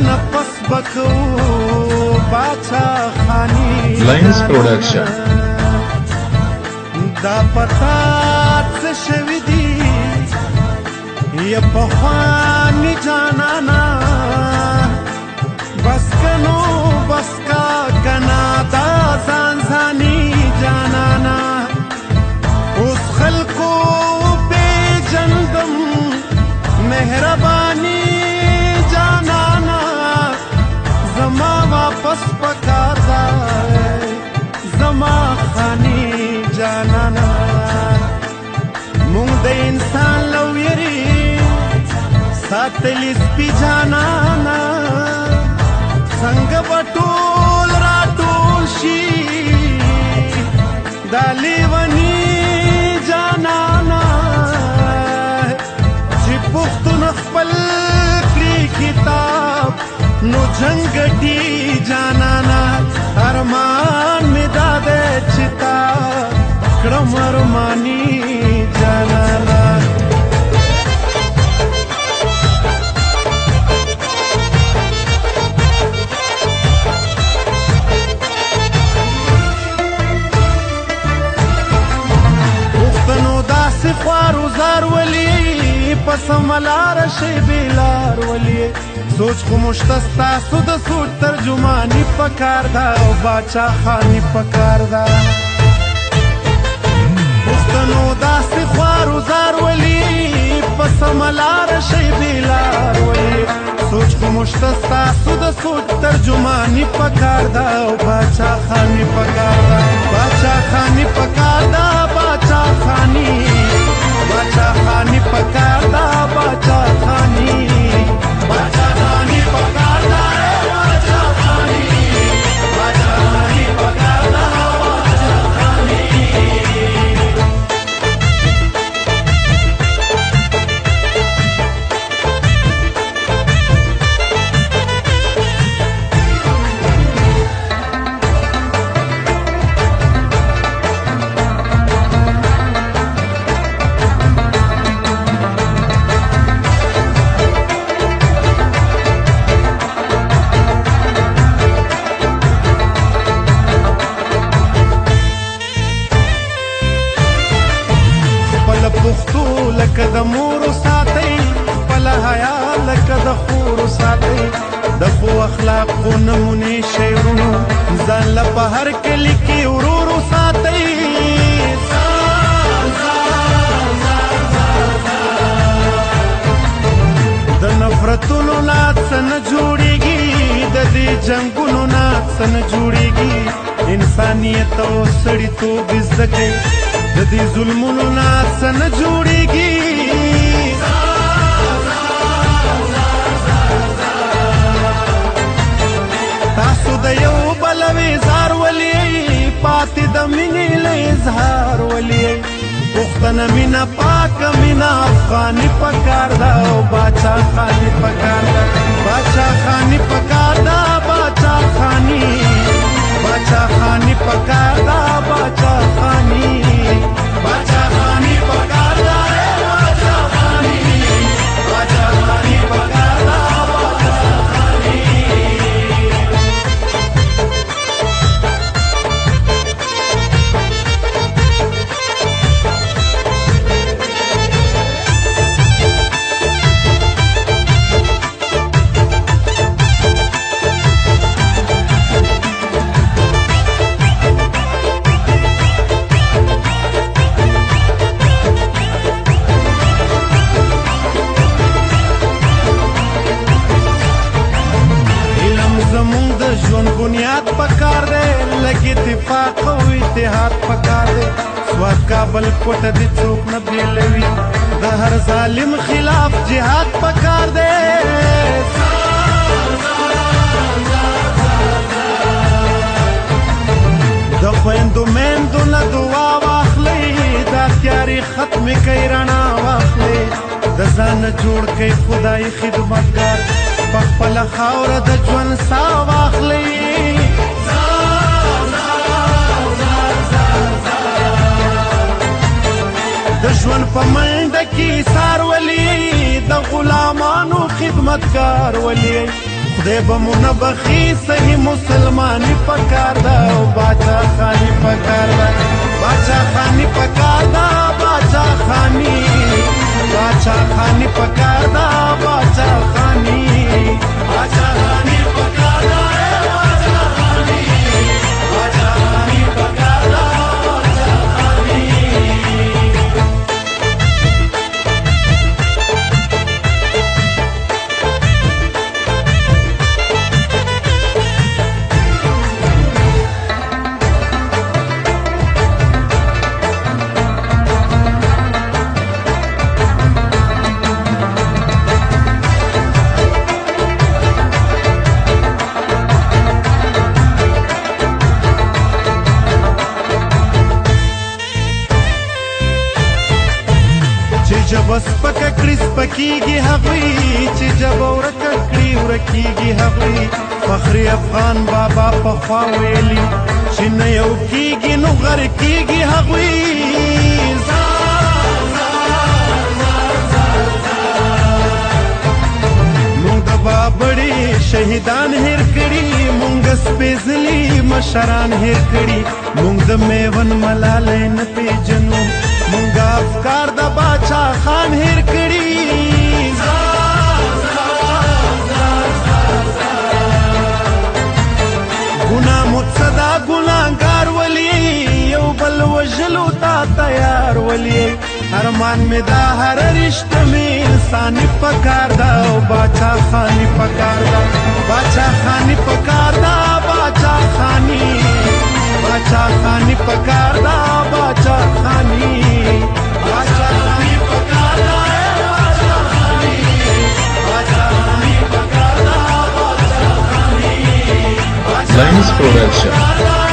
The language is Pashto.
نفس بکو باچا خانی Lines Production دا پتات شوی دی یا پخوانی جانانا بس کنو بس کا کنا دا زان زانی جانانا اس خلقو بے جندم مہربانی جانانا زما واپس پکار دا زما خانی جانانا مونږ د انسان لو یری ساتلی سپی جانانا څنګه بټول راټول شي دا لیونی جانانا چې پښتون خپل کړي کتاب نو جنگټي جانانا ارمان می داده چتا کړم ارمانی جانانا پښتنو داسې خوارو زار ولی پس ملار شي بیلار ولی سوچ خو مشتستا سود سوچ ترجمانی پکار دا او باچا خانی پکار دا پښتنو داسې خوارو زار ولی پس ملار شي بیلار ولی سوچ خو مشتستا سود سوچ ترجمانی پکار دا او باچا خانی پکار دا باچا خانی پکار دا باچا خانی پکار دا باچا خانی باچا خانی پکار دا باچا خانی پکار دا باچا خانی پښتو لکه د مور ساتي خپل حیا لکه د خور ساتي د خو اخلاق نمونه شعرونو ځان له په هر کلی کې ورور ساتي د نفرتونو ناڅ نه جوړيږي د دې جنگونو ناڅ نه جوړيږي انسانيت او سړیتوب زده کوي د دې ظلمونو ناڅ نه جوړيږي تاسو د یو بل وزار ولي پاتې د مینې له اظهار ولي پښتنه مینا پاک مینا افغاني پکار دا او باچا خاني پکار دا باچا خاني پکار دا باچا خاني پکار دا باچا خاني باچا خاني پکار دا باچا خاني پکار دا باچا خاني بنیاد پکار دے لگی اتفاق او اتحاد پکار دے سواد کابل کوټ دې څوک نه بیلوي د هر ظالم خلاف جهاد پکار دے د خويندو میندو نه دعا واخلي دا تیاری ختم کوي رڼا واخلي د ځان جوړ کوي خدای خدمتګار په خپل خاوره د ژوند سا واخلي د ژوند په منډه کې سار ولي د غلامانو خدمتګار ولي خدای به مو نه بخي صحیح مسلماني پکار ده او باچا خاني پکار ده باچا خاني پکار ده باچا خاني پکار ده باچا خاني پکار ده باچا خاني پکار ده باچا خاني جب سپکه کړي سپکیږي هغوی چې جب ورکه کړي ورکیږي هغوی فخر افغان بابا پخوا ویلي چې نه یو کیږي نو غر کیږي هغوی مونږ د بابړي شهیدان هیر کړي مونږ سپېڅلي مشران هیر کړي مونږ د میوند ملالۍ نه پیژنو مونږ افکار د باچا خان هیر کړي ګناه متصدا ګناهګار ولي یو بل وژلو ته تیار ولي ارمان مې دا هر رشته مې انساني پکار ده او باچا خاني پکار ده باچا خاني پکار ده باچا خاني پکار ده باچا خاني Lines Production.